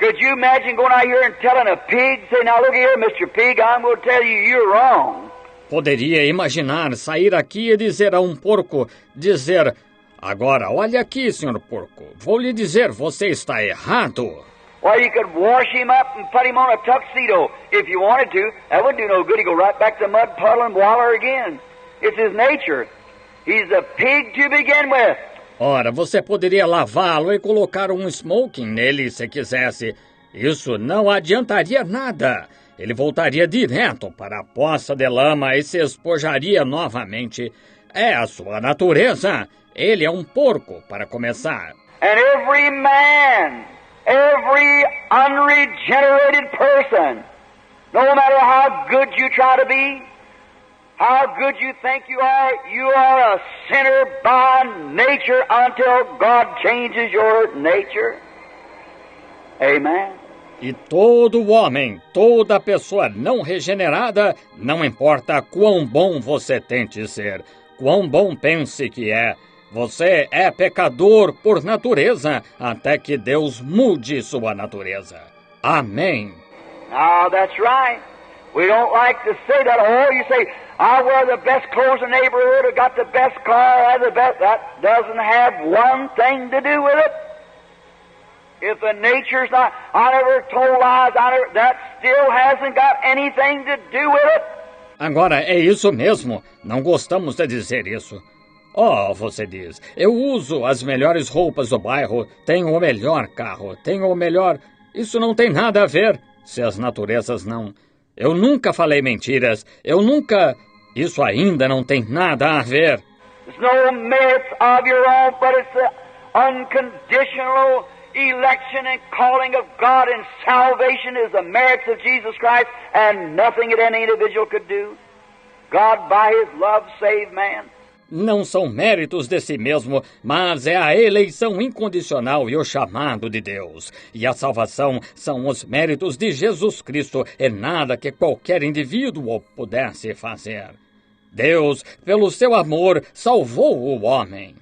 Could you imagine going out here and telling a pig, say, now look here, Mr. Pig, I'm going to tell you you're wrong. Poderia imaginar sair aqui e dizer a um porco, agora, olha aqui, senhor porco, vou lhe dizer, você está errado. Or you could wash him up and put him on a tuxedo if you wanted to. That wouldn't do no good. He'd go right back to the mud puddle and waller again. It's his nature. He's a pig to begin with. Ora, você poderia lavá-lo e colocar um smoking nele se quisesse. Isso não adiantaria nada. Ele voltaria direto para a poça de lama e se espojaria novamente. É a sua natureza. Ele é um porco, para começar. And every man, every unregenerated person, no matter how good you try to be, how good you think you are a sinner by nature until God changes your nature. Amen. E todo homem, toda pessoa não regenerada, não importa quão bom você tente ser, quão bom pense que é, você é pecador por natureza, até que Deus mude sua natureza. Amém. Now that's right. We don't like to say that. Oh, you say, I wear the best clothes in the neighborhood, I got the best car, I have the best. That doesn't have one thing to do with it. If the nature's not, I never told lies, that still hasn't got anything to do with it. Agora, é isso mesmo. Não gostamos de dizer isso. Oh, você diz, eu uso as melhores roupas do bairro, tenho o melhor carro, tenho o melhor... Isso não tem nada a ver, se as naturezas não... Eu nunca falei mentiras, Isso ainda não tem nada a ver. It's no merits of your own, but it's the unconditional election and calling of God, and salvation is the merits of Jesus Christ, and nothing that any individual could do. God, by His love, saved man. Não são méritos de si mesmo, mas é a eleição incondicional e o chamado de Deus. E a salvação são os méritos de Jesus Cristo, e nada que qualquer indivíduo pudesse fazer. Deus, pelo seu amor, salvou o homem.